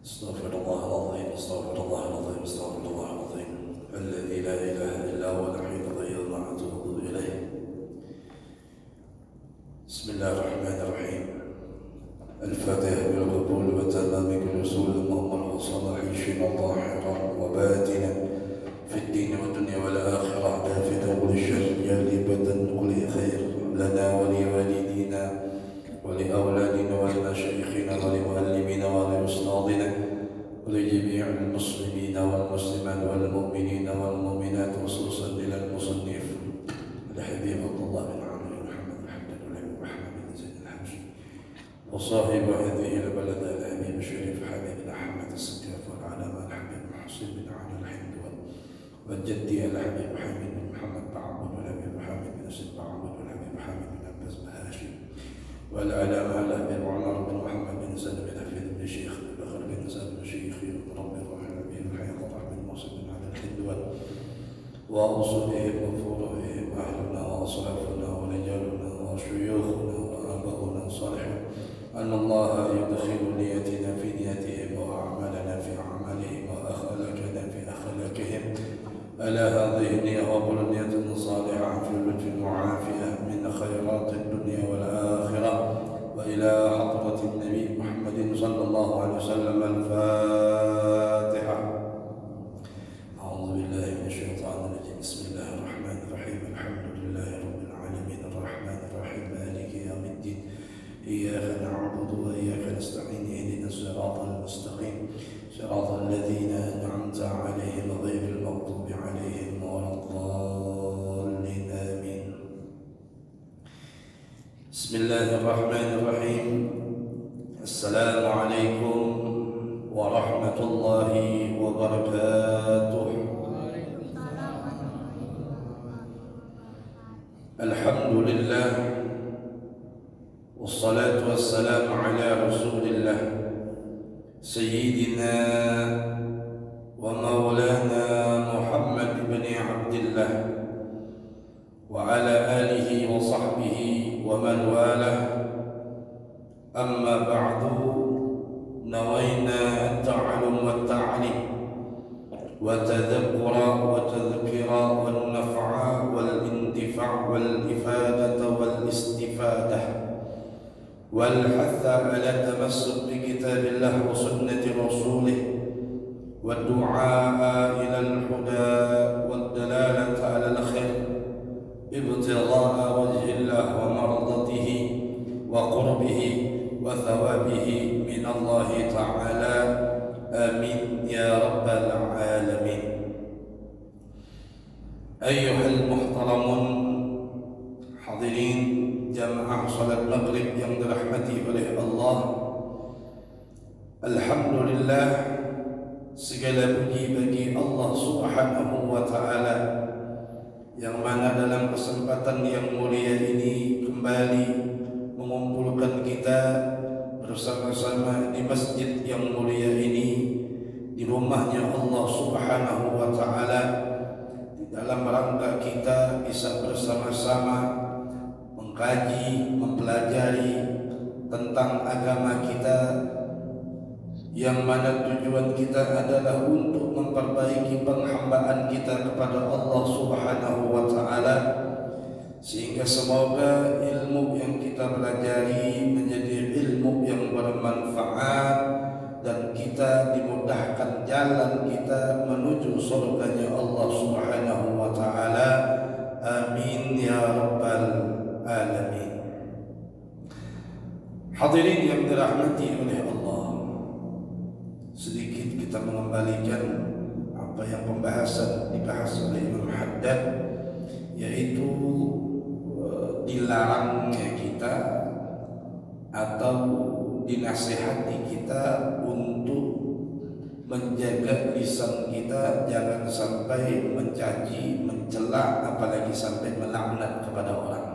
استغفر الله العظيم استغفر الله العظيم استغفر الله العظيم الذي لا إله إلا هو الحي القيوم أتوب إليه. بسم الله الرحمن الرحيم. الفاتحة بالقبول وتمام بالرسول اللهم وصلاح شين ظاهرا وباطنا في الدين والدنيا والآخرة دافع كل الشر جالبة كل خير لنا ولوالدينا ولأولادنا ولمشايخنا ولمعلمينا ولأستاذنا ولجميع المسلمين والمسلمات والمؤمنين والمؤمنات خصوصا إلى المصنف الحبيب عبد الله بن عمرو بن محمد الحمد لله محمد بن زيد الحبشي وصاحب هذه البلد الحبيب الشريف حبيب بن أحمد السقاف والعلامة الحبيب محسن بن علي الحمد والجدي الحبيب حميد بن محمد بن عبد والحبيب حميد بن سيد بن عبد والحبيب حميد بن عباس بن هاشم والعلامة الحبيب عمر بن محمد بن سلم بن حفيظ بن شيخ بن بن سلم بن شيخ رب الرحمن بن حياة بن موسى بن علي الحدوان وأصولهم وفروعهم أهلنا وأصلافنا ورجالنا وشيوخنا وآباؤنا الصالحون أن الله يدخل نيتنا في نيتهم وأعمالنا في أعمالهم وأخلاقنا في أخلاقهم ألا هذه النية وكل نية صالحة في لطف وعافية من خيرات الدنيا والآخرة وإلى حضرة النبي محمد صلى الله عليه وسلم. الفاتحة. أعوذ بالله من الشيطان الرجيم. بسم الله الرحمن الرحيم. الحمد لله رب العالمين الرحمن الرحيم مالك يوم الدين إياك نعبد وإياك نستعين اهدنا الصراط المستقيم صراط الذين أنعمت عليهم غير المغضوب عليهم ولا الضالين آمين. بسم الله الرحمن الرحيم. السلام عليكم ورحمة الله وبركاته. الحمد لله والصلاة والسلام على رسول الله سيدنا ومولانا محمد بن عبد الله وعلى آله وصحبه ومن والاه. أما بعد، نوينا التعلم والتعليم وتذكر وتذكر والنفع والانتفاع والإفادة والاستفادة والحث على التمسك بكتاب الله وسنة رسوله والدعاء إلى الهدى والدلالة على الخير ابتغاء وجه الله ومرضته وقربه وثوابه من الله تعالى. آمين يا رب العالمين. أيها المحترمون حاضرين jamaah salat maghrib yang dirahmati oleh Allah, alhamdulillah, segala puji bagi Allah Subhanahu wa ta'ala yang mana dalam kesempatan yang mulia ini kembali mengumpulkan kita bersama-sama di masjid yang mulia ini, di rumahnya Allah Subhanahu wa ta'ala, di dalam rangka kita bisa bersama-sama mengkaji, mempelajari tentang agama kita, yang mana tujuan kita adalah untuk memperbaiki penghambaan kita kepada Allah Subhanahu wa ta'ala, sehingga semoga ilmu yang kita pelajari menjadi ilmu yang bermanfaat dan kita dimudahkan jalan kita menuju surganya Allah Subhanahu wa ta'ala. Amin ya rabbal alamin. Hadirin yang dirahmati oleh Allah, sedikit kita mengembalikan apa yang pembahasan dibahas oleh Imam Haddad, yaitu dilarangnya kita atau dinasihati kita untuk menjaga lisan kita jangan sampai mencaci, mencela, apalagi sampai melaknat kepada orang.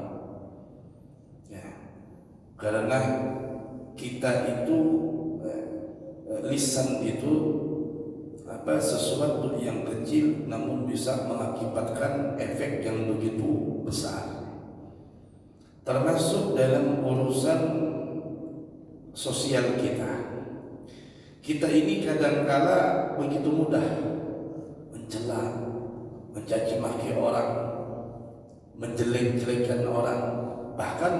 Karena kita itu lisan itu sesuatu yang kecil namun bisa mengakibatkan efek yang begitu besar, termasuk dalam urusan sosial kita. Kita ini kadangkala begitu mudah mencela, mencaci maki orang, menjelek-jelekan orang, bahkan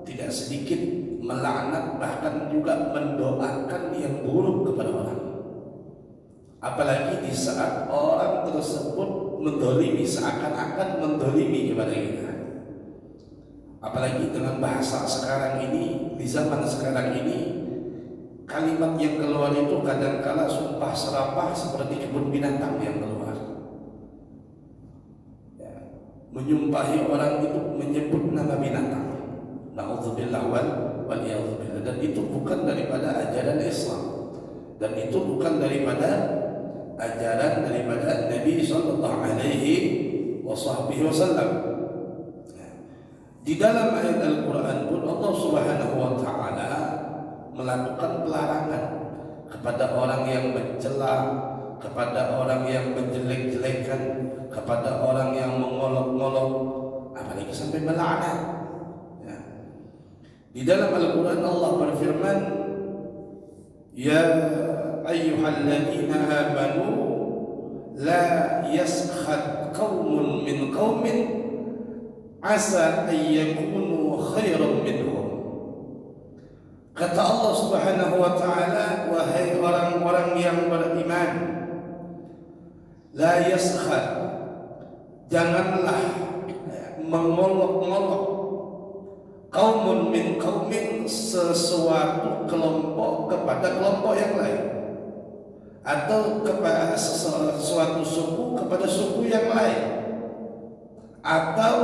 tidak sedikit melaknat, bahkan juga mendoakan yang buruk kepada orang. Apalagi di saat orang tersebut mendolimi, seakan-akan mendolimi kepada kita. Apalagi dengan bahasa sekarang ini, di zaman sekarang ini, kalimat yang keluar itu kadangkala sumpah serapah seperti kebun binatang yang keluar. Ya, menyumpahi orang itu menyebut nama binatang. Na'udzubillah wal iyadzubillah. Dan itu bukan daripada ajaran Islam, dan itu bukan daripada ajaran daripada Nabi sallallahu alaihi wasallam. Di dalam ayat Al-Quran pun Allah Subhanahu wa ta'ala melakukan pelarangan kepada orang yang mencela, kepada orang yang menjelek-jelekan, kepada orang yang mengolok-olok, apalagi sampai melaknat. Ya. Di dalam Al-Quran Allah berfirman, ya ayyuhalladzina amanu la yaskhad qaumun min qaumin asa an yakunu khairan minhum. Kata Allah Subhanahu wa ta'ala, wahai orang-orang yang beriman, la yaskhad, janganlah mengolok-olok, qaumun min qaumin, sesuatu kelompok kepada kelompok yang lain, atau kepada sesuatu suku kepada suku yang lain, atau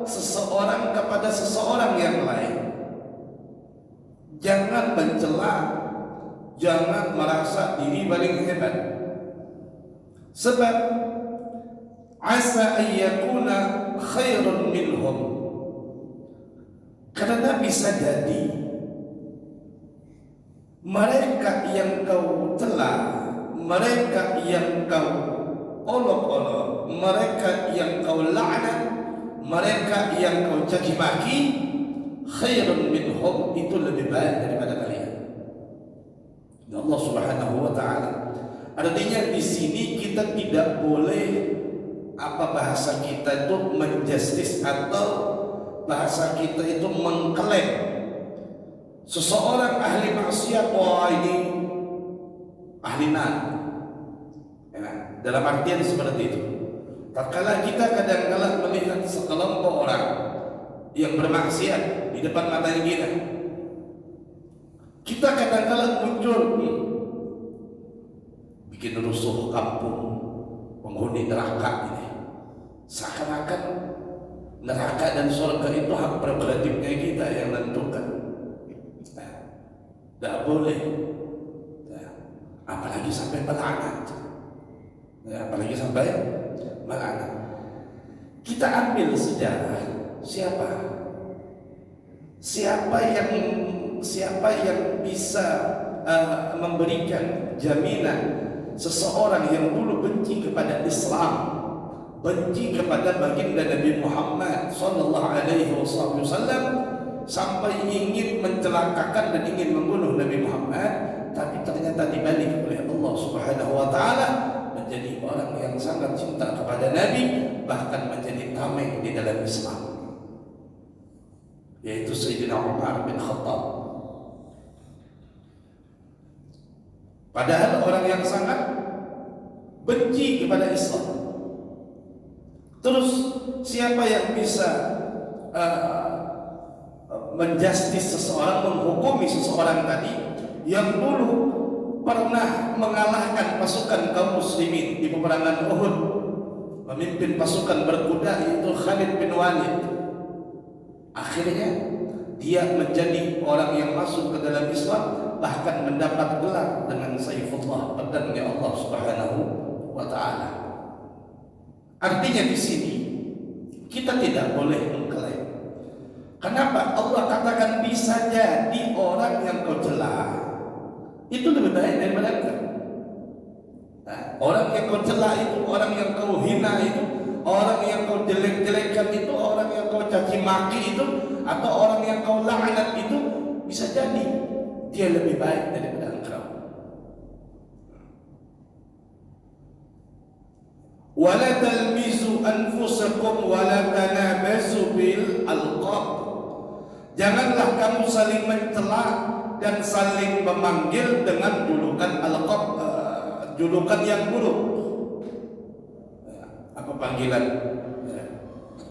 seseorang kepada seseorang yang lain. Jangan mencela, jangan merasa diri paling hebat. Sebab asa ayyakuna khairun minhum, karena bisa jadi mereka yang kau cela, mereka yang kau olok-olok, mereka yang kau laknat, mereka yang kau caci maki, khairun minhum, itu lebih baik daripada kalian. Allah Subhanahu wa ta'ala. Artinya di sini kita tidak boleh bahasa kita itu menjustis atau bahasa kita itu mengklaim seseorang ahli maksiat, wah ini ahli nar. Ya, dalam artian seperti itu. Tatkala kita kadang-kala melihat sekelompok orang yang bermaksiat di depan matanya kita kadang-kala muncul bikin rusuh kampung, penghuni neraka ini. Seakan-akan neraka dan surga itu hak prerogatifnya kita yang menentukan. Tidak boleh, apalagi sampai melaknat, apalagi sampai melaknat. Kita ambil sejarah, siapa yang bisa memberikan jaminan seseorang yang dulu benci kepada Islam, benci kepada baginda Nabi Muhammad sallallahu alaihi wasallam, sampai ingin mencelakakan dan ingin membunuh Nabi Muhammad, tapi ternyata dibalik oleh Allah Subhanahu wa ta'ala menjadi orang yang sangat cinta kepada Nabi, bahkan menjadi tameng di dalam Islam, yaitu Sayyidina Umar bin Khattab. Padahal orang yang sangat benci kepada Islam. Terus siapa yang bisa menjustis seseorang, menghukumi seseorang tadi yang dulu pernah mengalahkan pasukan kaum muslimin di peperangan Uhud, memimpin pasukan berkuda, yaitu Khalid bin Walid. Akhirnya dia menjadi orang yang masuk ke dalam Islam, bahkan mendapat gelar dengan Saifullah, pedangnya Allah Subhanahu wa ta'ala. Artinya di sini kita tidak boleh mengklaim. Kenapa? Allah katakan bisa jadi orang yang kau cela itu lebih baik daripada engkau. Orang yang kau cela itu, orang yang kau hina itu, orang yang kau jelek-jelekan itu, orang yang kau caci maki itu, atau orang yang kau laknat itu, bisa jadi dia lebih baik daripada engkau. Wala talmizu anfusakum wala tanabazu bil alqab. Janganlah kamu saling mencela dan saling memanggil dengan julukan alqab, julukan yang buruk. Apa panggilan?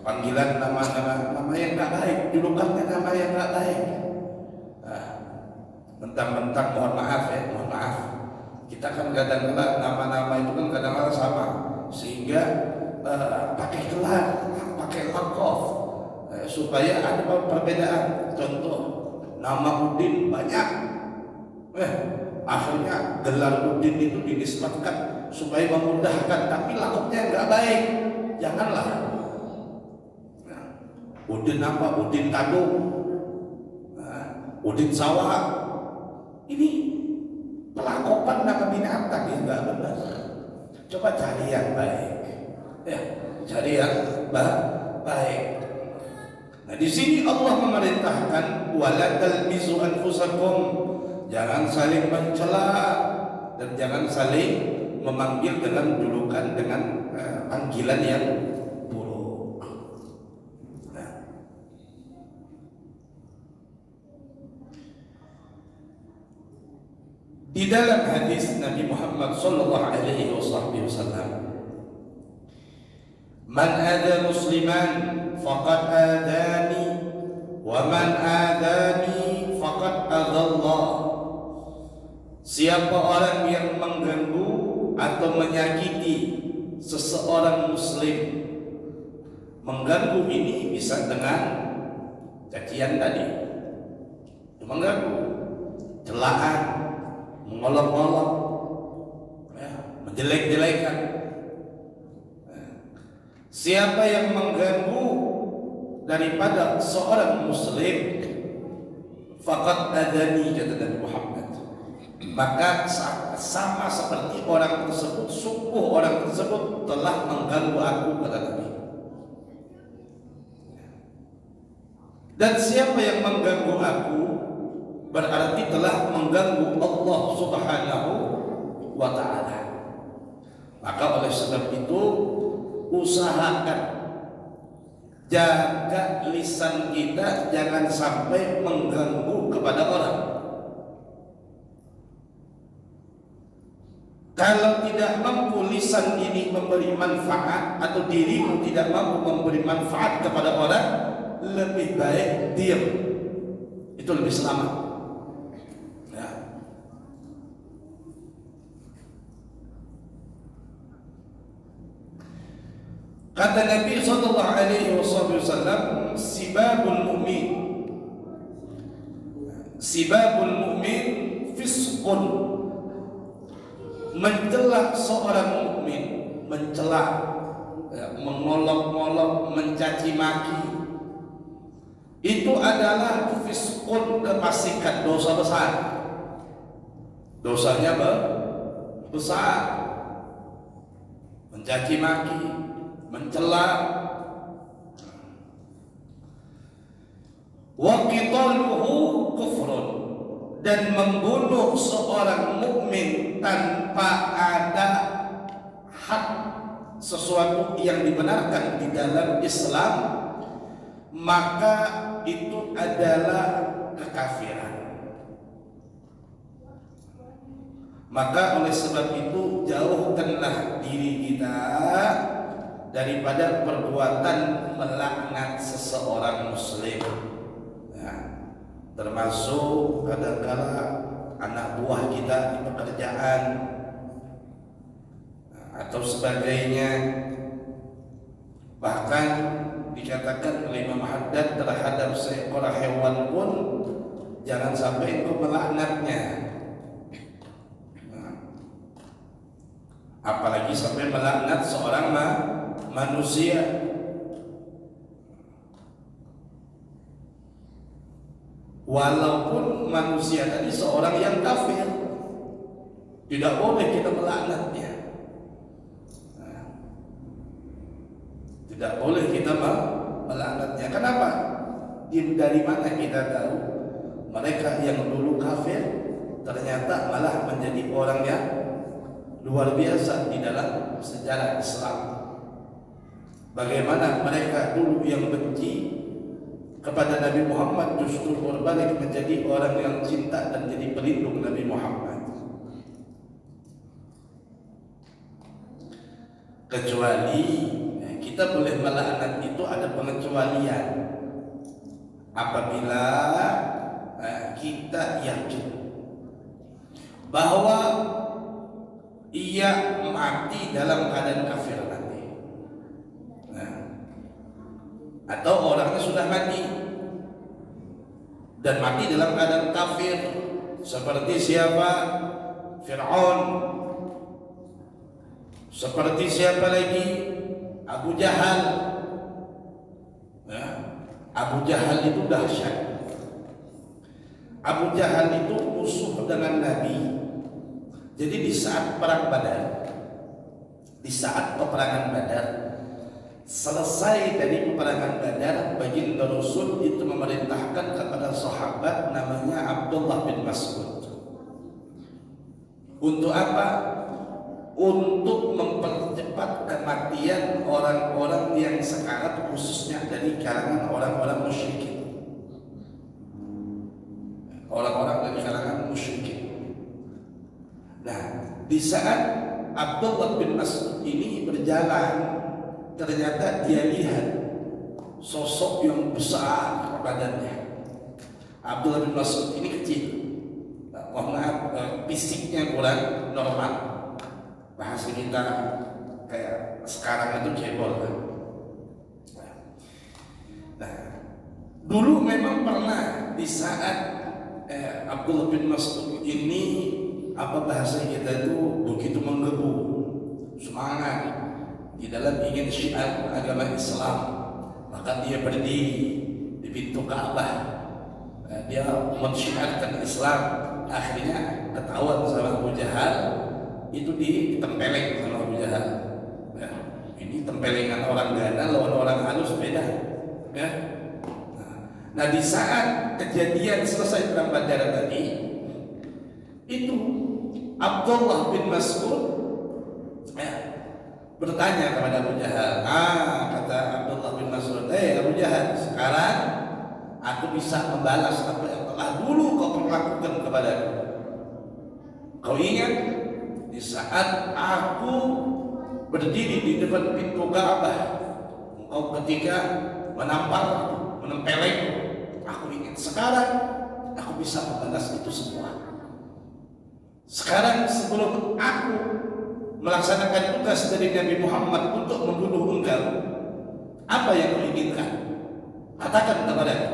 Panggilan nama yang tak baik, julukannya nama yang tak baik. Mentang-mentang mohon maaf, kita kan kadang-kadang nama-nama itu kan kadang-kadang sama, sehingga pakai gelar, pakai laqab, supaya ada perbedaan. Contoh, nama Udin banyak, akhirnya gelar Udin itu dinisbatkan supaya memudahkan, tapi laqabnya enggak baik. Janganlah. Udin apa? Udin Kadung, Udin Sawah. Ini pelakopan nama binatang yang enggak benar. Coba cari yang baik, cari yang baik. Nah, di sini Allah memerintahkan wala talmizu anfusakum, jangan saling mencela dan jangan saling memanggil dengan julukan, dengan panggilan yang buruk. Nah, di dalam hadis Nabi Muhammad sallallahu alaihi wasallam, man ada musliman faqad adani wa man adani faqad adallah. Siapa orang yang mengganggu atau menyakiti seseorang muslim, mengganggu ini bisa dengan cacian tadi, mengganggu, celaan, mengolok-olok, menjelek-jelekan. Siapa yang mengganggu daripada seorang muslim, faqad adani, kata Nabi Muhammad, maka sama seperti orang tersebut, sungguh orang tersebut telah mengganggu aku, kata Nabi. Dan siapa yang mengganggu aku berarti telah mengganggu Allah Subhanahu wa ta'ala. Maka oleh sebab itu, usahakan jaga lisan kita jangan sampai mengganggu kepada orang. Kalau tidak mampu lisan ini memberi manfaat, atau dirimu tidak mampu memberi manfaat kepada orang, lebih baik diam. Itu lebih selamat. Kata Nabi sallallahu alaihi wasallam, sibabul mu'min fisqun. Mencela seorang mukmin, mencela, mengolok-olok, mencaci maki, itu adalah fisqun, kefasikan, dosa besar. Dosanya besar. Mencaci maki, mencela. Wa qitaluhu kufrun, dan membunuh seorang mukmin tanpa ada hak, sesuatu yang dibenarkan di dalam Islam, maka itu adalah kekafiran. Maka oleh sebab itu, jauhkanlah diri kita daripada perbuatan melaknat seseorang muslim. Termasuk kadang-kala anak buah kita di pekerjaan atau sebagainya. Bahkan dikatakan oleh Imam Haddad terhadap seekor hewan pun jangan sampai engkau melaknatnya, apalagi sampai melaknat seorang manusia. Walaupun manusia tadi seorang yang kafir, tidak boleh kita melaknatnya. Tidak boleh kita melaknatnya. Kenapa? Dari mana kita tahu mereka yang dulu kafir ternyata malah menjadi orang yang luar biasa di dalam sejarah Islam? Bagaimana mereka dulu yang benci kepada Nabi Muhammad justru berbalik menjadi orang yang cinta dan jadi pelindung Nabi Muhammad. Kecuali kita boleh melaknat itu ada pengecualian apabila kita yakin bahwa ia mati dalam keadaan kafir nanti, atau orangnya sudah mati dan mati dalam keadaan kafir, seperti siapa? Fir'aun, seperti siapa lagi? Abu Jahal. Abu Jahal itu dahsyat. Abu Jahal itu musuh dengan Nabi. Jadi di saat perang Badar, di saat peperangan Badar, selesai dari peperangan Badar, baginda Rasul itu memerintahkan kepada sahabat namanya Abdullah bin Mas'ud. Untuk apa? Untuk mempercepat kematian orang-orang yang sekarat, khususnya dari kalangan orang-orang musyrikin. Orang-orang dari kalangan musyrikin. Nah, di saat Abdullah bin Mas'ud ini berjalan, ternyata dia lihat sosok yang besar badannya. Abdullah bin Mas'ud ini kecil, mohon maaf, fisiknya kurang normal. Bahasa kita kayak sekarang itu cebol kan. Nah, dulu memang pernah di saat Abdullah bin Mas'ud ini, apa bahasa kita itu, begitu menggebu semangat di dalam ingin syiar agama Islam, maka dia berdiri di pintu Ka'bah, dia mensyiarkan Islam. Akhirnya ketahuan sama Abu Jahal, itu ditempeleng sama Abu Jahal. Ini tempelengan orang gana lawan orang halus beda. Nah, di saat kejadian selesai perang Badar tadi, itu Abdullah bin Mas'ud bertanya kepada Abu Jahal. Kata Abdullah bin Mas'ud, Abu Jahal, sekarang aku bisa membalas apa yang telah dulu kau perlakukan kepadaku. Kau ingat di saat aku berdiri di depan pintu Ka'bah, engkau ketika menempelengku, aku ingat. Sekarang aku bisa membalas itu semua. Sekarang sebelum aku melaksanakan tugas dari Nabi Muhammad untuk membunuh engkau, apa yang kau inginkan? Katakan kepadaku.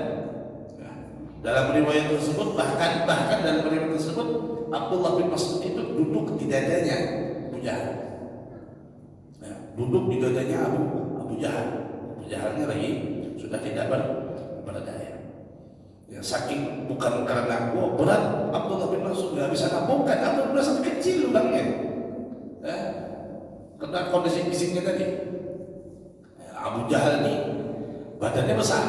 Dalam riwayat tersebut, bahkan dalam riwayat tersebut, Abdullah bin Mas'ud itu duduk di dadanya Abu Jahal. Duduk di dadanya Abu Jahal. Abu Jahalnya lagi sudah tidak berdaya. Ya, saking bukan karena berat, Abdullah bin Mas'ud nggak bisa nampungkan. Abdullah bin Mas'ud kecil orangnya, karena kondisi fisiknya tadi. Abu Jahal ini badannya besar,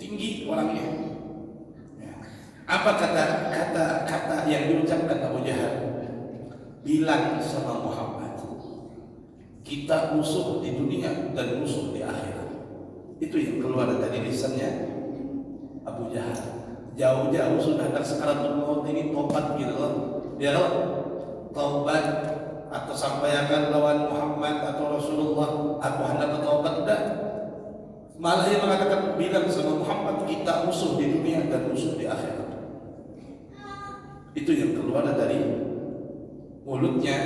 tinggi orangnya. Apa kata yang diucapkan Abu Jahal? Bilang sama Muhammad, kita musuh di dunia dan musuh di akhirat. Itu yang keluar dari lisannya Abu Jahal. Jauh-jauh sudah ada sekaratul maut ini, tobat gitu loh. Biar tobat atau sampaikan lawan Muhammad atau Rasulullah, aku hendak bertobat, udah. Malah dia mengatakan, bilang sama Muhammad, kita musuh di dunia dan musuh di akhirat. Itu yang keluar dari mulutnya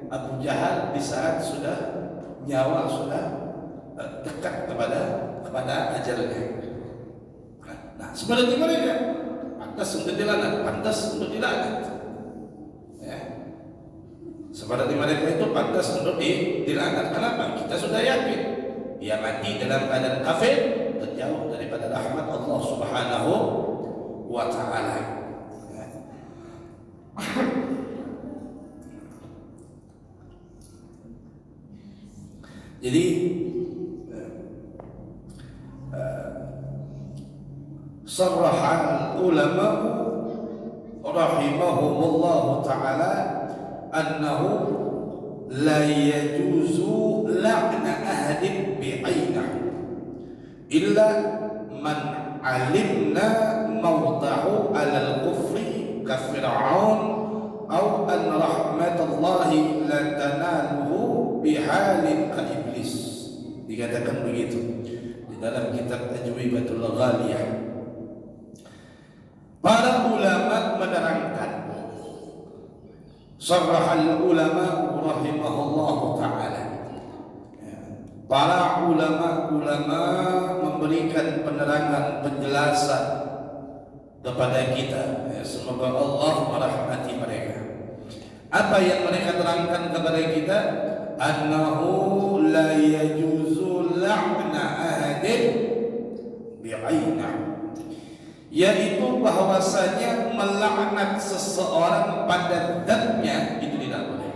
Abu Jahal di saat sudah nyawa sudah dekat kepada ajalnya. Nah, sebenarnya mereka pantas untuk dilaknat, ya. Sebenarnya mereka itu pantas untuk dilaknat. Kenapa? Kita sudah yakin dia mati dalam keadaan kafir, terjauh daripada rahmat Allah Subhanahu wa Ta'ala. Jadi sarraha ulama rahimahumullah ta'ala annahu la yajuzu la'na ahadin bi'ainahu illa man alimna mawdahu 'alal kufri ka Fir'aun aw an rahmatallahi la tanaluhu bihalin ka iblis. Dikatakan begitu di dalam kitab Ajwibatul Ghaliyah. Para ulama menerangkan, sarrahal ulama rahimahullahu ta'ala, para ulama memberikan penerangan, penjelasan kepada kita, semoga Allah merahmati mereka. Apa yang mereka terangkan kepada kita? Annahu la yajuzu la'na ahadin bi'ainah, yaitu bahwasanya melaknat seseorang pada zatnya itu tidak boleh.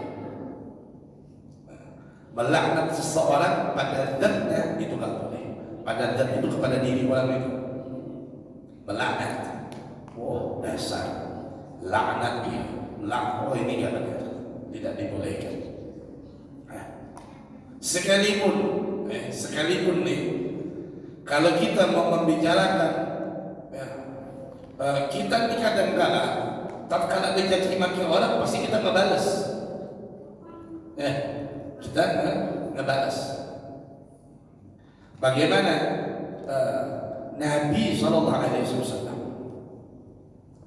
Melaknat seseorang pada zatnya itu tidak boleh. Pada zat itu kepada diri orang itu melaknat. Oh, dasar laknat dia, oh ini enggak benar, tidak dibolehkan. Sekalipun nih, kalau kita mau membicarakan, kita nih kadang-kala tatkala dicaci maki orang pasti kita ngebalas, kita ngebalas. Bagaimana Nabi SAW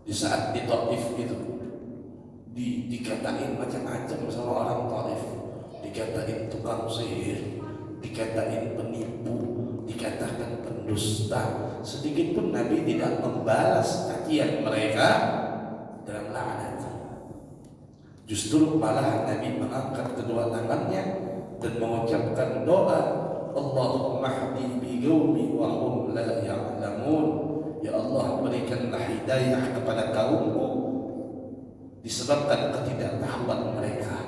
di saat di Taif itu dikatain macam-macam sama orang Taif, dikatain tukang sihir, dikatain penipu, dikatakan pendusta. Sedikit pun Nabi tidak membalas cacian mereka dengan laknat. Justru malah Nabi mengangkat kedua tangannya dan mengucapkan doa, Allahumma hdi bi qaumi wa hum la ya'lamun. Ya Allah, berikanlah hidayah kepada kaumku disebabkan ketidaktahuan mereka.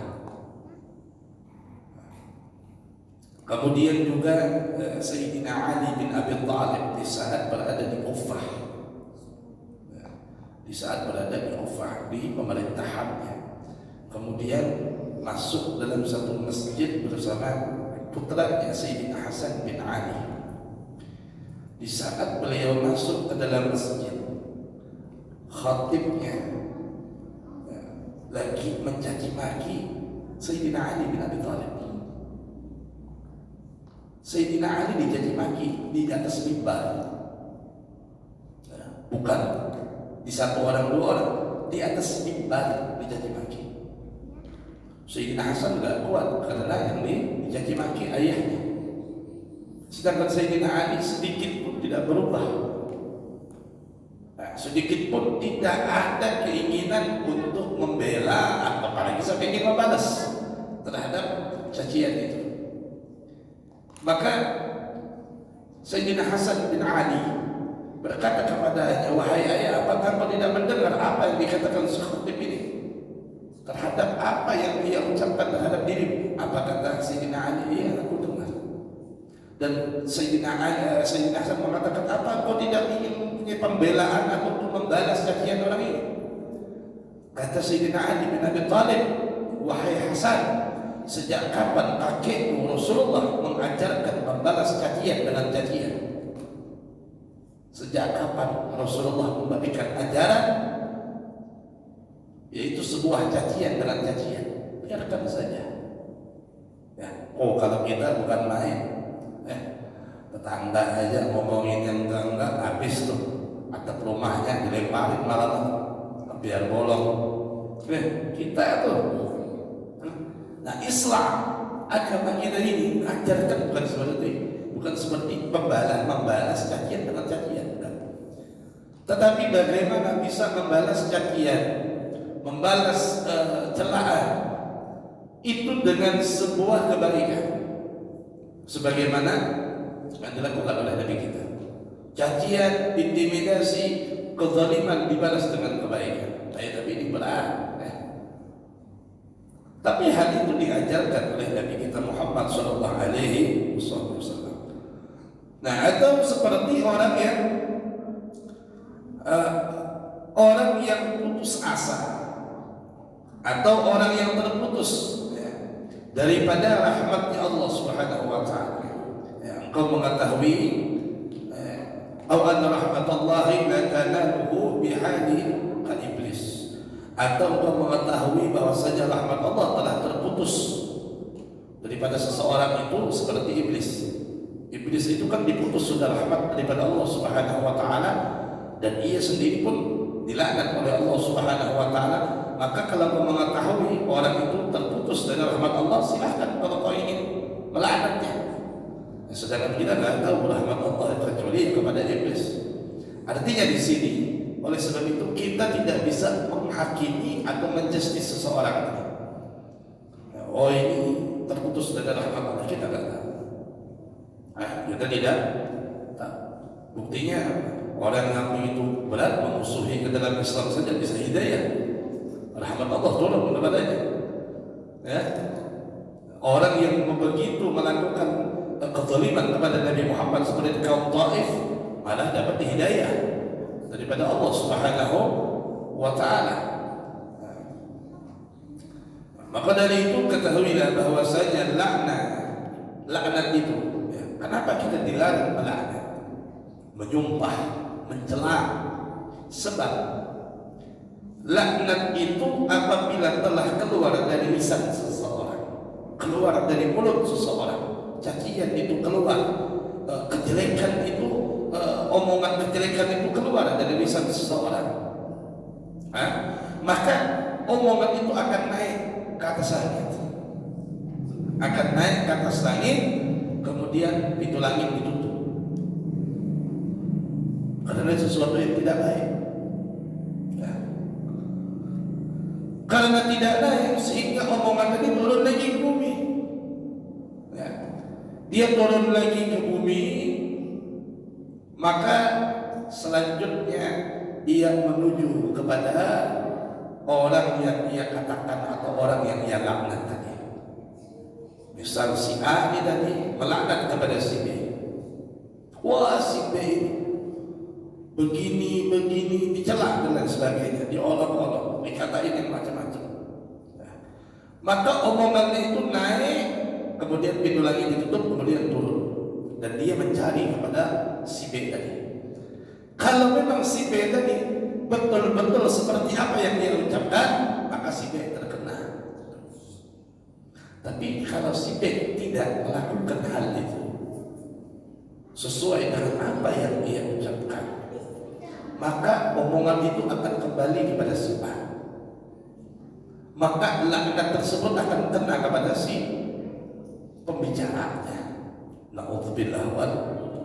Kemudian juga Sayyidina Ali bin Abi Thalib di saat berada di Kufah, di pemerintahannya, kemudian masuk dalam satu masjid bersama putranya Sayyidina Hasan bin Ali. Di saat beliau masuk ke dalam masjid, khatibnya lagi mencaci maki Sayyidina Ali bin Abi Thalib. Sayyidina Ali dicaci maki di atas mimbar, bukan di satu orang dua orang, di atas mimbar dicaci maki. Sayyidina Hasan enggak kuat karena yang dicaci maki ayahnya. Sedangkan Sayyidina Ali sedikit pun tidak berubah, sedikit pun tidak ada keinginan untuk membela atau apalagi sampai ingin membalas terhadap cacian itu. Maka Sayyidina Hasan bin Ali berkata kepadanya, wahai ayah, apakah kau tidak mendengar apa yang dikatakan khatib ini terhadap apa yang dia ucapkan terhadap dirimu? Apa kata Sayyidina Ali? Iya, aku dengar. Dan Sayyidina Hasan mengatakan, apa kau tidak ingin mempunyai pembelaan atau untuk membalas cacian orang ini? Kata Sayyidina Ali bin Abi Thalib, wahai Hasan, sejak kapan kakekmu Rasulullah mengajarkan membalas cacian dengan cacian? Sejak kapan Rasulullah memberikan ajaran yaitu sebuah cacian dengan cacian? Biarkan saja. Ya, kalau kita bukan main, tetangga aja ngomongin yang enggak habis tuh, atap rumahnya dilemparin malam biar bolong. Kita tuh. Nah, Islam agama kita ini mengajarkan bukan seperti membalas cacian dengan cacian, tetapi bagaimana bisa membalas cacian, membalas celaan itu dengan sebuah kebaikan, sebagaimana yang dilakukan oleh Nabi kita. Cacian, intimidasi, kezaliman dibalas dengan kebaikan. Tapi ini berat. Tapi hal itu diajarkan oleh Nabi kita Muhammad sallallahu alaihi wasallam. Nah, atau seperti orang yang putus asa atau orang yang terputus daripada rahmatnya Allah Subhanahu wa taala. Ya, engkau mengetahui aw anna rahmatallahi la tanaluhu bihali kan iblis, atau engkau mengetahui bahwasanya rahmat Allah telah terputus daripada seseorang itu seperti iblis. Iblis itu kan diputus sudah rahmat daripada Allah Subhanahu wa taala, dan ia sendiri pun dilaknat oleh Allah Subhanahu wa taala. Maka kalau kau mengetahui orang itu terputus dari rahmat Allah, silahkan kalau kau ingin melaknatnya. Sedangkan kita tidak tahu rahmat Allah kecuali kepada iblis. Artinya di sini, oleh sebab itu kita tidak bisa menghakimi atau menjustis seseorang. Oh, ini terputus dari rahmat Allah, kita tidak tahu. Kita tidak tahu. Buktinya orang yang begitu berat memusuhi ke dalam Islam saja bisa hidayah. Rahmat Allah turun kepadanya. Ya. Orang yang begitu melakukan kezaliman kepada Nabi Muhammad seperti kaum Taif malah dapat hidayah daripada Allah Subhanahu wa taala. Maka dari itu ketahuilah bahwasanya laknat itu, ya, kenapa kita dilarang melaknat, menyumpah, mencela? Sebab laknat itu apabila telah keluar dari lisan seseorang, keluar dari mulut seseorang, cacian itu keluar, kejelekan itu, omongan kejelekan itu keluar dari lisan seseorang, maka omongan itu akan naik ke atas langit, akan naik ke atas langit, kemudian pintu langit ditutup karena sesuatu yang tidak baik. Karena tidak naik sehingga omongan tadi turun lagi ke bumi. Ya. Dia turun lagi ke bumi, maka selanjutnya ia menuju kepada orang yang ia katakan atau orang yang ia laknat tadi. Misal si A ini tadi melaknat kepada si B. Wah, si B begini dicela dan lain sebagainya, diolok-olok, dikatain yang macam-macam. Maka omongannya itu naik, kemudian pintu lagi ditutup, kemudian turun, dan dia mencari kepada si B tadi. Kalau memang si B tadi betul-betul seperti apa yang dia ucapkan, maka si B terkena. Tapi kalau si B tidak melakukan hal itu sesuai dengan apa yang dia ucapkan, maka omongan itu akan kembali kepada si A. Maka laknat tersebut akan kena kepada si pembicaranya. Na'udzubillah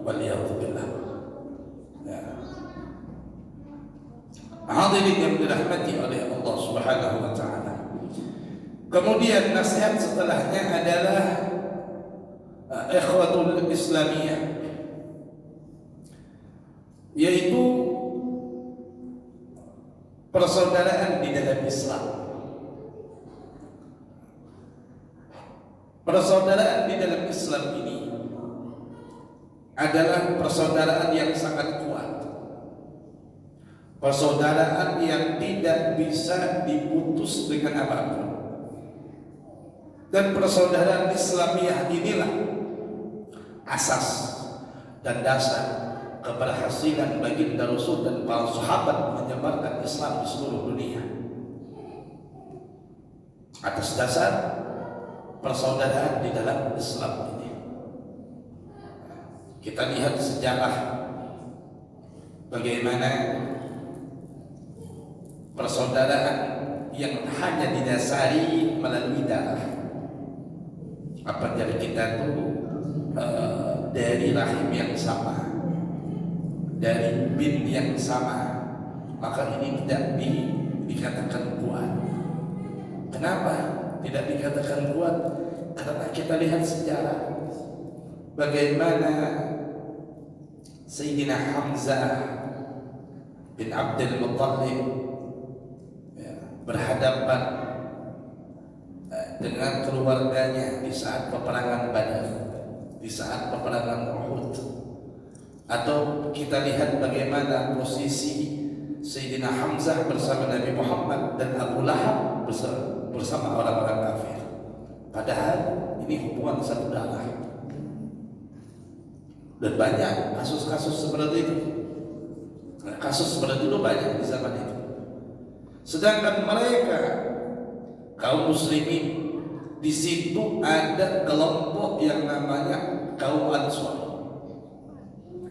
waliyadzubillah. Ya. Hadirin yang dirahmati oleh Allah Subhanahu wa taala. Kemudian nasihat setelahnya adalah ikhwatul Islamiyah, yaitu persaudaraan di dalam Islam. Persaudaraan di dalam Islam ini adalah persaudaraan yang sangat kuat, persaudaraan yang tidak bisa diputus dengan apapun. Dan persaudaraan Islamiyah inilah asas dan dasar keberhasilan baginda Rasul dan para sahabat menyebarkan Islam di seluruh dunia. Atas dasar persaudaraan di dalam Islam ini, kita lihat sejarah bagaimana persaudaraan yang hanya didasari melalui darah. Apa dari kita itu dari rahim yang sama, dari bin yang sama, maka ini tidak dikatakan kuat. Kenapa tidak dikatakan kuat? Karena kita lihat sejarah bagaimana Sayyidina Hamzah bin Abdul Muttalib berhadapan dengan keluarganya di saat peperangan Badar, di saat peperangan Uhud. Atau kita lihat bagaimana posisi Sayyidina Hamzah bersama Nabi Muhammad dan Abu Lahab bersama orang-orang kafir Padahal ini hubungan satu darah. Dan banyak kasus-kasus seperti itu. Kasus seperti itu banyak di zaman itu. Sedangkan mereka kaum muslimin, di situ ada kelompok yang namanya kaum Ansor.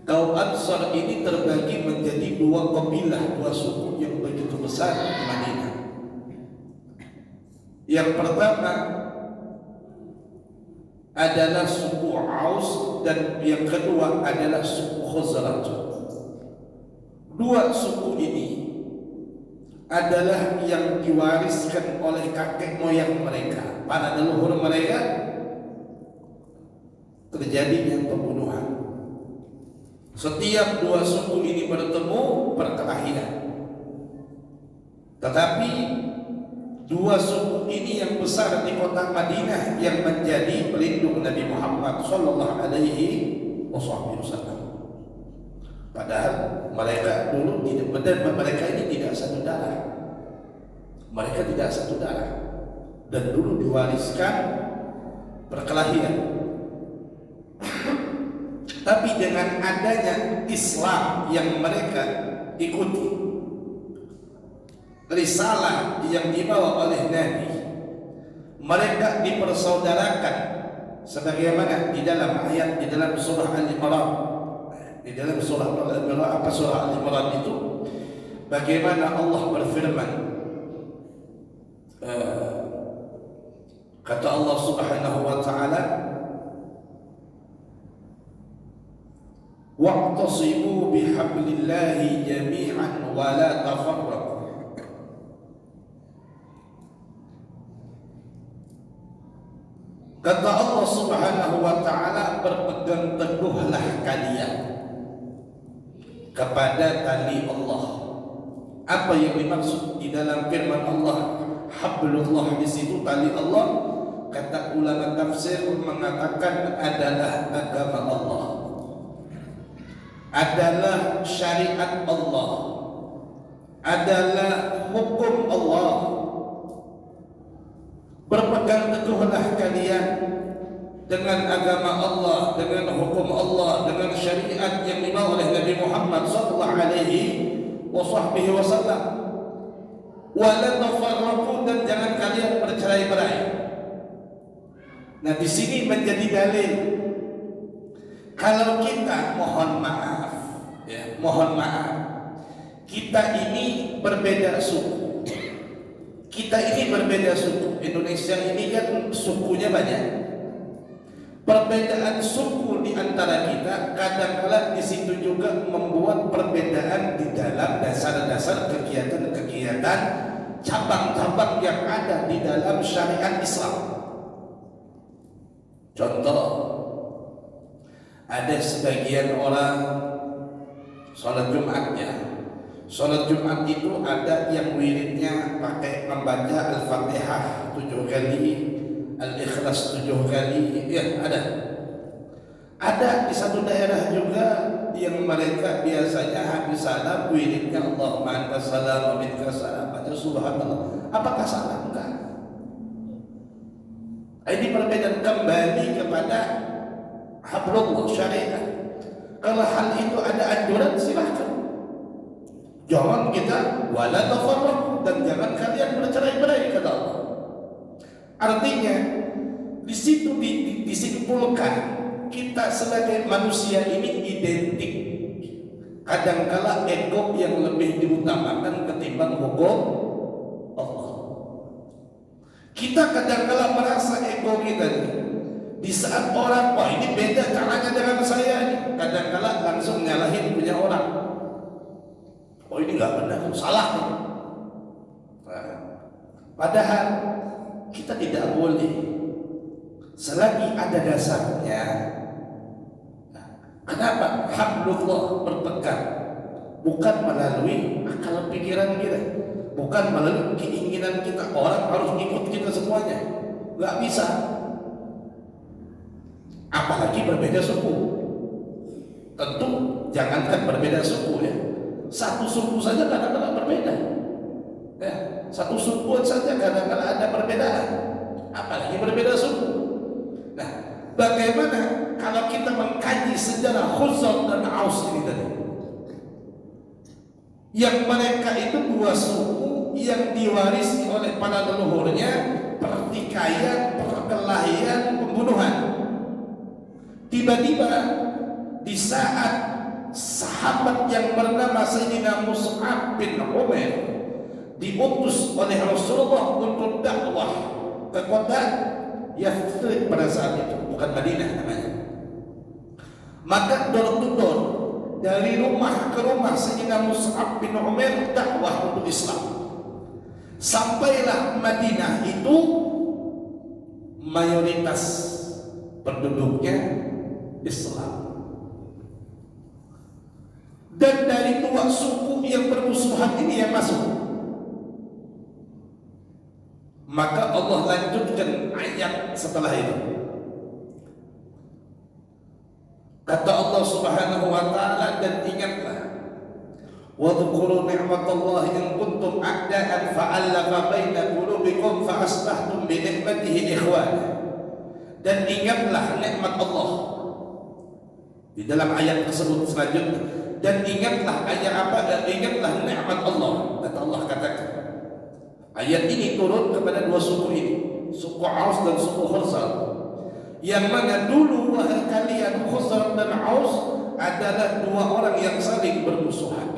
Kaum Ansor ini terbagi menjadi dua kabilah, dua suku yang begitu besar di Madinah. Yang pertama adalah suku Aus dan yang kedua adalah suku Khazraj. Dua suku ini adalah yang diwariskan oleh kakek moyang mereka, para leluhur mereka. Terjadinya pembunuhan. Setiap dua suku ini bertemu perkelahian. Tetapi dua suku ini yang besar di kota Madinah yang menjadi pelindung Nabi Muhammad sallallahu alaihi wasallam. Padahal mereka dulu tidak benar, mereka ini tidak satu darah. Mereka tidak satu darah dan dulu diwariskan perkelahian. Tapi dengan adanya Islam yang mereka ikuti, risalah yang dibawa oleh Nabi, mereka dipersaudarakan sebagaimana di dalam ayat di dalam surah Al-Imran. Di dalam surah Al-Imran, apa surah Al-Imran itu? Bagaimana Allah berfirman, kata Allah Subhanahu wa taala, wa'tasimu bihablillahi jami'an wa la tafarraqu. Kata Allah Subhanahu wa taala, berpegang teguhlah kalian kepada tali Allah. Apa yang dimaksud di dalam firman Allah hablullah, di situ tali Allah? Kata ulama tafsir mengatakan adalah agama Allah, adalah syariat Allah, adalah hukum Allah. Berpegang teguhlah kalian dengan agama Allah, dengan hukum Allah, dengan syariat yang dibawa oleh Nabi Muhammad sallallahu alaihi wasallam. Wa la tafarraqu, dan jangan kalian bercerai-berai. Nah, di sini menjadi dalil kalau kita mohon maaf, kita ini berbeda suku. Kita ini berbeda suku. Indonesia ini kan sukunya banyak. Perbedaan suku di antara kita kadang-kala di situ juga membuat perbedaan di dalam dasar-dasar kegiatan-kegiatan cabang-cabang yang ada di dalam syariat Islam. Contoh, ada sebagian orang sholat Jumatnya. Sholat Jumat itu ada yang wiridnya pakai membaca Al-Fatihah 7 kali, Al-Ikhlas 7 kali, ya ada. Ada di satu daerah juga yang mereka biasanya habis salam wiridnya Allahumma antas salam wa minkas salam, baca subhanallah. Apakah salah? Enggak. Ini perbedaan kembali kepada hablullah, syariat. Kalau hal itu ada anjuran, silahkan. Jangan kita wala tafarraqu, dan jangan kalian bercerai-berai, kata Allah. Artinya di situ disimpulkan kita sebagai manusia ini identik. Kadangkala ego yang lebih diutamakan ketimbang hukum Allah. Kita kadangkala merasa ego kita nih. Di saat orang, wah ini beda caranya dengan saya nih, kadangkala langsung nyalahin punya orang. Oh ini nggak benar, salah nih. Padahal kita tidak boleh selagi ada dasarnya. Kenapa? Hablullah, berpegang bukan melalui akal pikiran kita, bukan melalui keinginan kita. Orang harus ikut kita semuanya, nggak bisa. Apalagi berbeda suku. Tentu jangankan berbeda suku ya, satu suku saja kadang-kadang berbeda. Ya, satu suku saja kadang-kadang ada perbedaan. Apalagi apalagi berbeda suku. Nah, bagaimana kalau kita mengkaji sejarah Khuzraj dan Aus ini tadi? Yang mereka itu dua suku yang diwarisi oleh para leluhurnya pertikaian, perkelahian, pembunuhan. Tiba-tiba di saat sahabat yang bernama Sayyidina Mus'ab bin Umair diutus oleh Rasulullah untuk dakwah ke kota Yathrib pada saat itu, bukan Madinah namanya. Maka door-to-door dari rumah ke rumah Sayyidina Mus'ab bin Umair dakwah untuk Islam. Sampailah Madinah itu mayoritas penduduknya Islam. Dan dari dua suku yang bermusuhan ini yang masuk. Maka Allah lanjutkan ayat setelah itu. Kata Allah Subhanahu wa taala, dan ingatlah, wadhkuru ni'matallahi in kuntum a'da'an fa'alafa baina qulubikum fa asbahtum bi ni'matihi ikhwana. Dan ingatlah nikmat Allah. Di dalam ayat tersebut selanjutnya, dan ingatlah ayat apa? Dan ingatlah nikmat Allah. Kata Allah katakan. Ayat ini turun kepada dua suku ini, suku Aus dan suku Khuzraj. Yang mana dulu wahai kalian Khuzraj dan Aus adalah dua orang yang saling bermusuhan.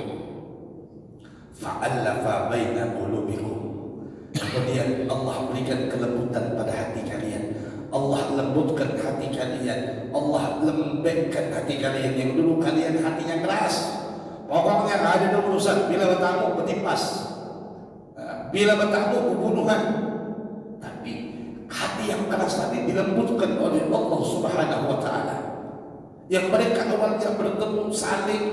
Fa'alafa baina qulubikum. Kemudian Allah berikan kelembutan pada hati kalian. Allah lembutkan hati kalian. Allah lembekkan hati kalian. Yang dulu kalian hatinya keras. Pokoknya nggak ada urusan. Bila bertamu bertipas, bila bertamu pembunuhan. Tapi hati yang keras tadi dilembutkan oleh Allah Subhanahu wa taala. Yang mereka awalnya bertemu saling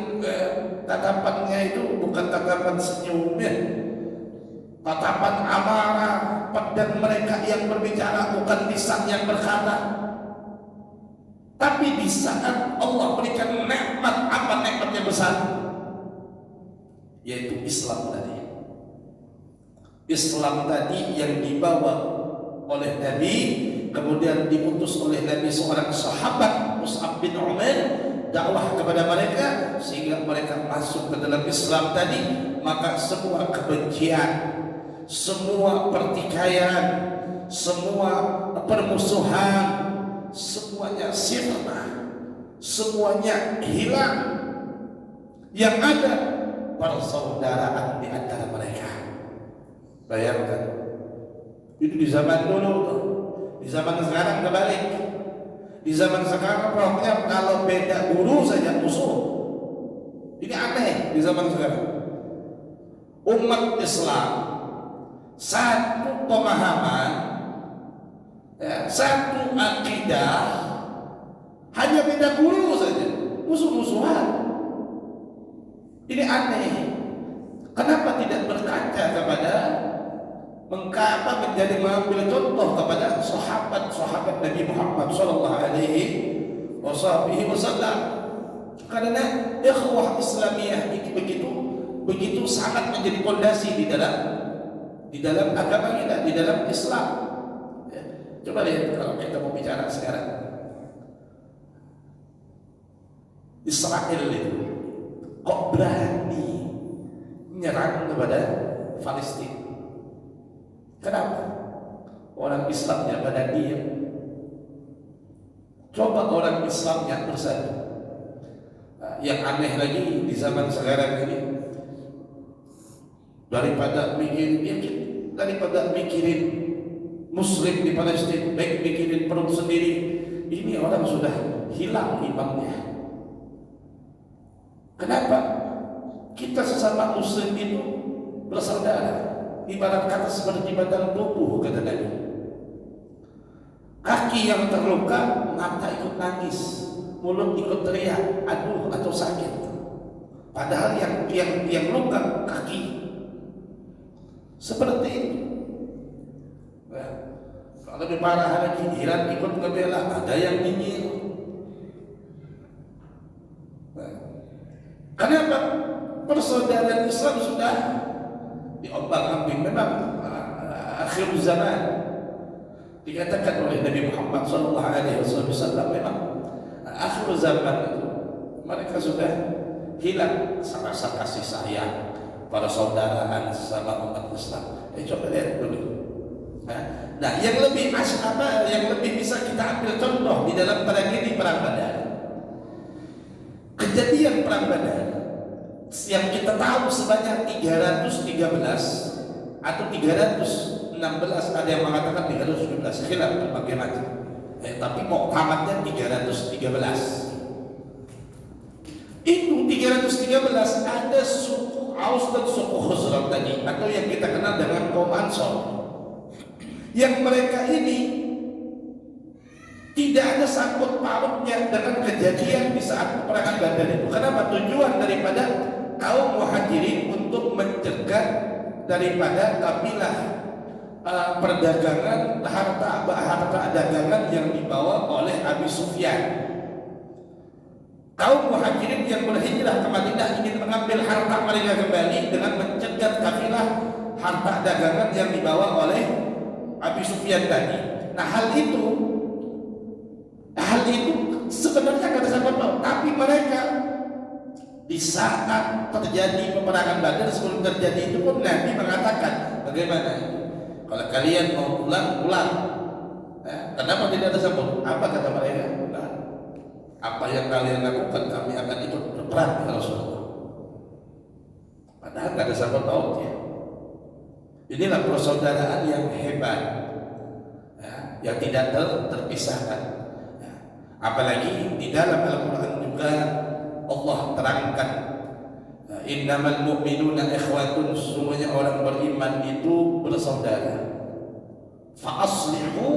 tatapannya itu bukan tatapan senyumnya, tatapan amarah, dan mereka yang berbicara bukan lisan yang berkata. Tapi di saat Allah berikan nikmat, apa nikmatnya besar? Yaitu Islam tadi. Islam tadi yang dibawa oleh Nabi, kemudian diutus oleh Nabi seorang sahabat Mus'ab bin Umair, dakwah kepada mereka sehingga mereka masuk ke dalam Islam tadi. Maka semua kebencian, semua pertikaian, semua permusuhan, semuanya sirna, semuanya hilang. Yang ada persaudaraan di antara mereka. Bayangkan, itu di zaman dulu tuh. Di zaman sekarang kebalik. Di zaman sekarang pokoknya kalau beda guru saja musuh. Ini aneh di zaman sekarang. Umat Islam satu pemahaman, satu akidah, hanya beda guru saja, musuh-musuhan. Ini aneh. Kenapa tidak berkaca kepada menjadi mengambil contoh kepada sahabat-sahabat Nabi Muhammad sallallahu alaihi wasallam? Karena ikhwah Islamiyah ini begitu sangat menjadi fondasi di dalam agama kita, di dalam Islam. Ya. Coba lihat kalau kita mau bicara sekarang, Israel itu kok berani menyerang kepada Palestina? Kenapa? Orang Islamnya pada diam. Coba orang Islamnya bersatu. Yang aneh lagi di zaman sekarang ini, daripada mikirin Muslim di Palestina, baik mikirin perut sendiri, ini orang sudah hilang imannya. Kenapa? Kita sesama Muslim itu bersaudara. Ibarat kata seperti badan tubuh, kata Nabi. Kaki yang terluka, mata ikut nangis, mulut ikut teriak, aduh atau sakit. Padahal yang luka kaki. Seperti itu. Nah, kalau lebih parah lagi, Iran ikut ngebela, ada yang nyinyir. Nah, kenapa? Persaudaraan Islam sudah diombang-ambing. Memang akhir zaman Dikatakan oleh Nabi Muhammad SAW memang akhir zaman itu mereka sudah hilang rasa kasih sayang, persaudaraan sama umat Islam. Coba lihat dulu. Nah, yang lebih yang lebih bisa kita ambil contoh di dalam tragedi Perang Badar. Kejadian Perang Badar yang kita tahu sebanyak 313 atau 316, ada yang mengatakan 317, khilaf berbagai macam. Tapi muktamadnya 313. Itu 313 ada suku Aus dan suku Khazraj tadi, atau yang kita kenal dengan kaum Ansor. Yang mereka ini tidak ada sangkut pautnya dengan kejadian di saat peperangan Badar itu. Kenapa? Tujuan daripada kaum Muhajirin untuk mencegah daripada kabilah perdagangan harta dagangan yang dibawa oleh Abi Sufyan. Kaum Muhajirin yang berhijrah ke Madinah ingin mengambil harta mereka kembali dengan mencegat kafilah harta dagangan yang dibawa oleh Abi Sufyan tadi. Nah, hal itu sebenarnya nggak ada sangkut paut, tapi mereka di saat terjadi peperangan Badar, sebelum terjadi itu pun Nabi mengatakan, bagaimana kalau kalian mau pulang. Kenapa tidak ada sangkut? Apa kata mereka? Apa yang kalian lakukan kami akan ikut berperang ya Rasulullah. Padahal nggak ada sangkut pautnya. Inilah persaudaraan yang hebat, yang tidak terpisahkan. Apalagi di dalam Al-Quran juga Allah terangkan, innamal mu'minuna ikhwatun, semuanya orang beriman itu bersaudara. Fa aslihu,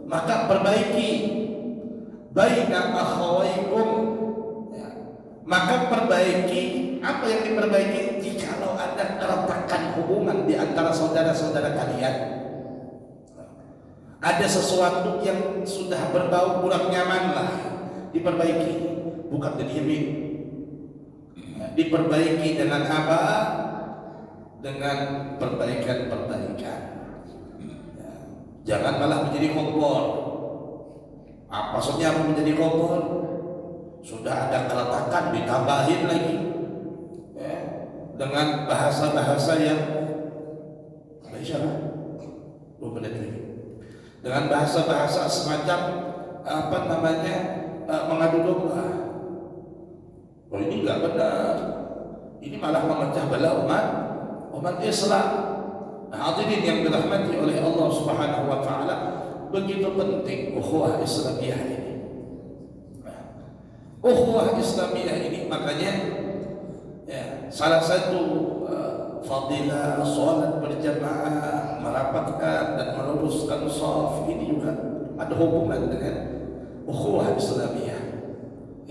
maka perbaiki, baina akhawaikum, maka perbaiki. Apa yang diperbaiki? Jikalau ada keretakan hubungan di antara saudara-saudara kalian, ada sesuatu yang sudah berbau kurang nyaman, lah diperbaiki, bukan didiemin. Diperbaiki dengan apa? Dengan perbaikan-perbaikan. Jangan malah menjadi kompor. Maksudnya apa menjadi kompor? Sudah ada keretakan ditambahin lagi, dengan bahasa-bahasa yang dengan bahasa-bahasa semacam mengadu domba. Oh, ini enggak benar. Ini malah memecah belah umat Islam. Nah, hadirin yang dirahmati oleh Allah Subhanahu wa taala, begitu penting ukhuwah Islamiyah ini. Ukhuwah Islamiyah ini makanya salah satu fadilah salat berjamaah, merapatkan dan meluruskan shaf, ini juga ada hubungan dengan ukhuwah Islamiyah.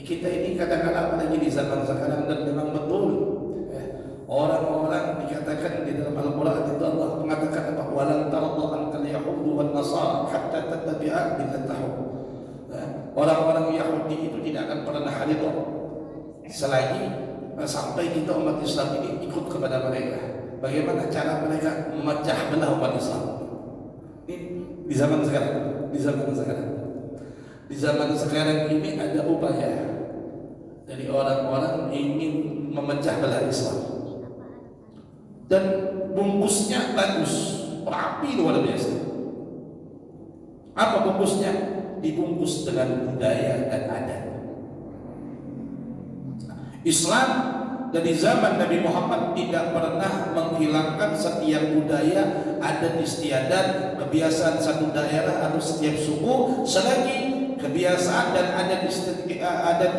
Kita ini kadang-kadang apalagi di zaman sekarang, dan memang betul orang-orang dikatakan di dalam Al-Quran itu Allah mengatakan apa? Walan tarda ankal yahudu wan nasara hatta tattabi'a millatahum. Orang-orang Yahudi itu tidak akan pernah ridha selagi sampai kita umat Islam ini ikut kepada mereka. Bagaimana cara mereka memecah belah umat Islam ini di zaman sekarang? Di zaman sekarang ini ada upaya dari orang-orang ingin memecah belah Islam, dan bungkusnya bagus, rapi, luar biasa. Apa bungkusnya? Dibungkus dengan budaya dan adat. Islam dari zaman Nabi Muhammad tidak pernah menghilangkan setiap budaya, adat istiadat, kebiasaan satu daerah atau setiap suku, selagi kebiasaan dan adat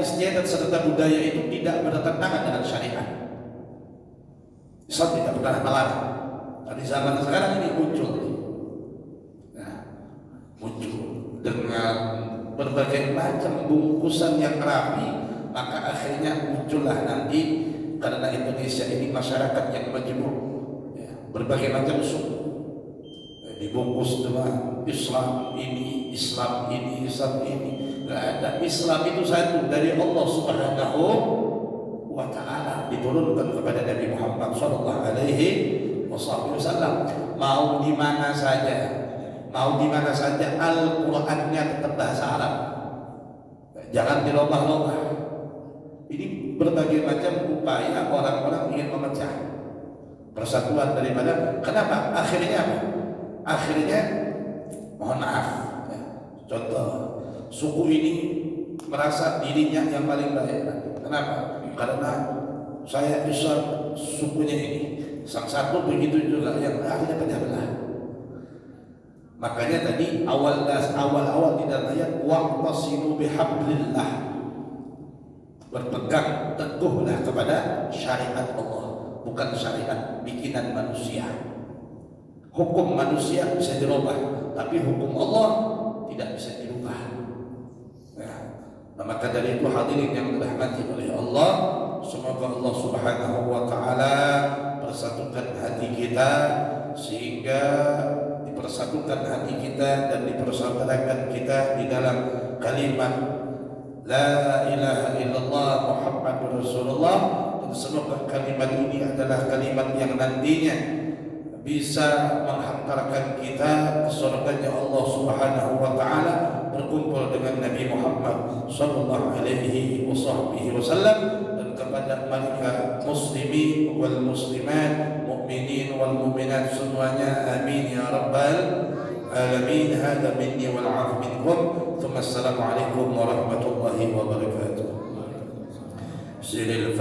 istiadat serta budaya itu tidak bertentangan dengan syariat. Islam tidak pernah melarang. Di zaman sekarang ini muncul dengan berbagai macam bungkusan yang rapi, maka akhirnya muncullah nanti, karena Indonesia ini masyarakat yang majmuk, berbagai macam suku dibungkus dengan Islam ini, Islam ini, Islam ini. Nggak ada. Islam itu satu dari Allah Subhanahu wa taala, diturunkan kepada Nabi Muhammad sallallahu alaihi wasallam. Mau di mana saja, mau di mana saja Al-Qur'annya tetap bahasa Arab. Jangan dirubah-rubah. Ini berbagai macam upaya orang-orang ingin memecah persatuan daripada. Kenapa? Akhirnya apa? Akhirnya mohon maaf ya. Contoh, suku ini merasa dirinya yang paling baik. Kenapa? Karena saya Islam, sukunya ini. Sang satu begitu juga yang akhirnya pecah belah. Makanya tadi awal di dalam ayat wa'tasimu bihablillah, berpegang teguhlah kepada syariat Allah, bukan syariat bikinan manusia. Hukum manusia bisa dirubah, tapi hukum Allah tidak bisa dirubah. Nah, maka dari itu hadirin yang dirahmati oleh Allah, semoga Allah Subhanahu wa taala persatukan hati kita, sehingga dipersatukan hati kita dan dipersaudarakan kita di dalam kalimat la ilaha illallah Muhammadur Rasulullah. Dan semoga kalimat ini adalah kalimat yang nantinya bisa menghantarkan kita ke surganya Allah Subhanahu wa taala, berkumpul dengan Nabi Muhammad sallallahu alaihi wasallam, dan kepada mereka muslimin wal muslimat, mukminin wal mukminat semuanya. Amin ya rabbal alamin. Hada minni wal 'afw minkum. Assalamualaikum warahmatullahi wabarakatuh. Silil